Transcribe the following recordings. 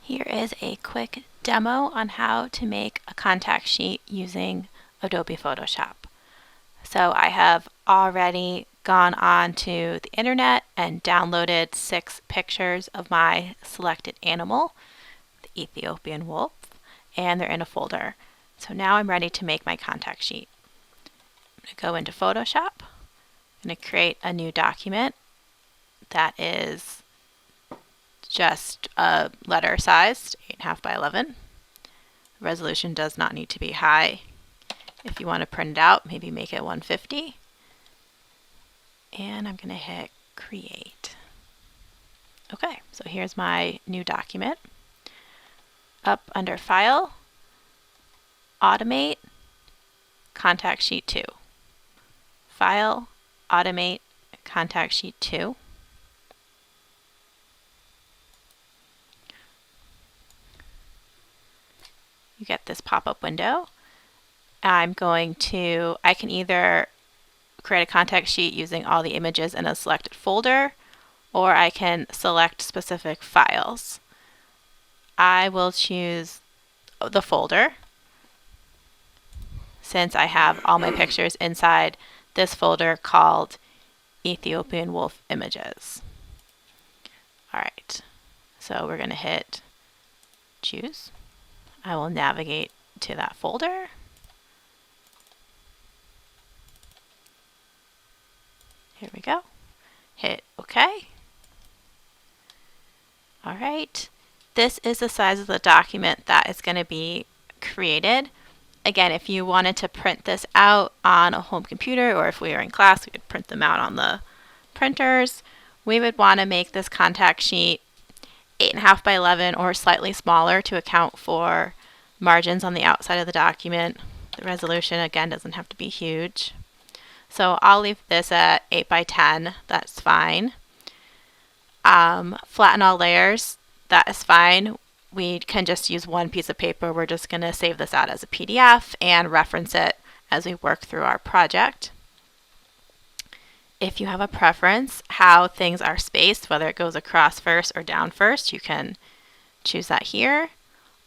Here is a quick demo on how to make a contact sheet using Adobe Photoshop. So I have already gone on to the internet and downloaded 6 pictures of my selected animal, the Ethiopian wolf, and they're in a folder. So now I'm ready to make my contact sheet. I'm going to go into Photoshop. I'm going to create a new document that is just a letter sized, 8.5 by 11. The resolution does not need to be high. If you want to print it out, maybe make it 150. And I'm going to hit create. Okay, so here's my new document. Up under File, Automate, Contact Sheet 2. File, Automate, Contact Sheet 2. You get this pop-up window. I can either create a contact sheet using all the images in a selected folder, or I can select specific files. I will choose the folder since I have all my pictures inside this folder called Ethiopian Wolf Images. Alright, so we're going to hit choose. I will navigate to that folder. Here we go. Hit OK. Alright, this is the size of the document that is going to be created. Again, if you wanted to print this out on a home computer, or if we were in class, we could print them out on the printers. We would want to make this contact sheet 8.5 by 11 or slightly smaller to account for margins on the outside of the document. The resolution, again, doesn't have to be huge. So I'll leave this at 8 by 10. That's fine. Flatten all layers. That is fine. We can just use one piece of paper. We're just going to save this out as a PDF and reference it as we work through our project. If you have a preference how things are spaced, whether it goes across first or down first, you can choose that here.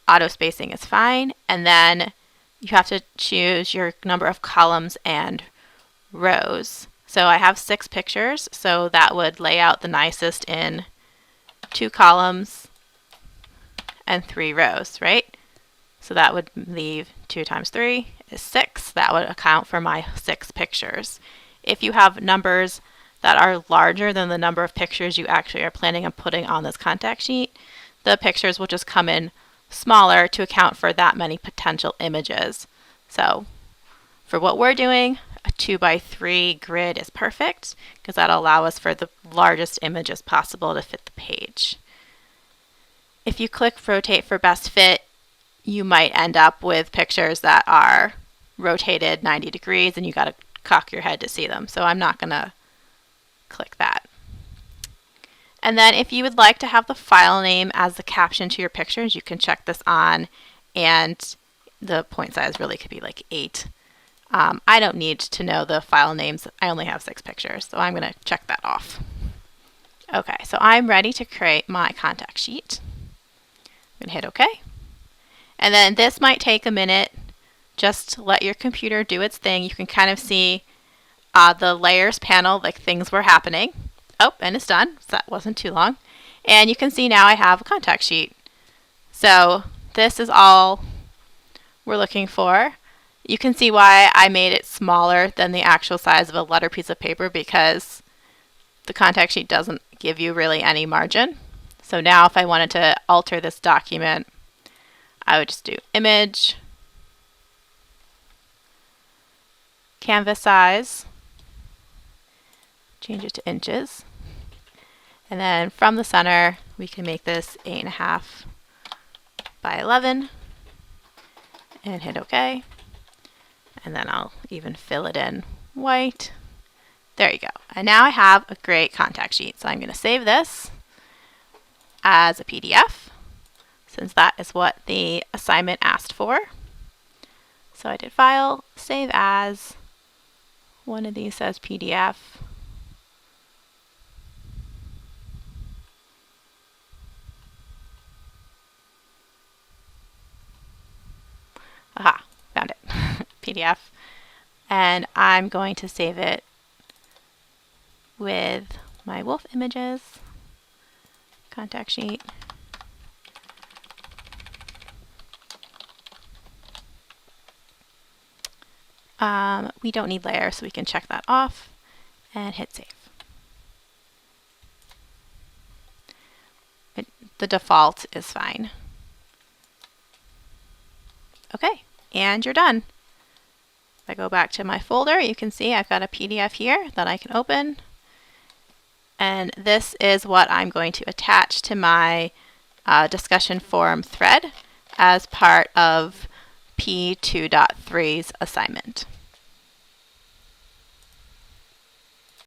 Auto spacing is fine. And then you have to choose your number of columns and rows. So I have 6 pictures, so that would lay out the nicest in 2 columns and 3 rows, right? So that would leave 2 times 3 is 6. That would account for my 6 pictures. If you have numbers that are larger than the number of pictures you actually are planning on putting on this contact sheet, the pictures will just come in smaller to account for that many potential images. So for what we're doing, a 2 by 3 grid is perfect because that'll allow us for the largest images possible to fit the page. If you click rotate for best fit, you might end up with pictures that are rotated 90 degrees and you got to cock your head to see them. So I'm not going to click that. And then if you would like to have the file name as the caption to your pictures, you can check this on, and the point size really could be like 8. I don't need to know the file names. I only have 6 pictures, so I'm going to check that off. Okay, so I'm ready to create my contact sheet. I'm going to hit OK. And then this might take a minute. Just let your computer do its thing. You can kind of see the layers panel, like things were happening. Oh, and it's done. So that wasn't too long. And you can see now I have a contact sheet. So this is all we're looking for. You can see why I made it smaller than the actual size of a letter piece of paper, because the contact sheet doesn't give you really any margin. So now if I wanted to alter this document, I would just do image, canvas size, change it to inches, and then from the center we can make this 8.5 by 11 and hit OK. And then I'll even fill it in white. There you go. And now I have a great contact sheet. So I'm going to save this as a PDF, since that is what the assignment asked for. So I did File, Save As. One of these says PDF. Aha, found it. PDF. And I'm going to save it with my wolf images, contact sheet. We don't need layers, so we can check that off and hit save. The default is fine. Okay, and you're done. If I go back to my folder, you can see I've got a PDF here that I can open. And this is what I'm going to attach to my discussion forum thread as part of P2.3's assignment.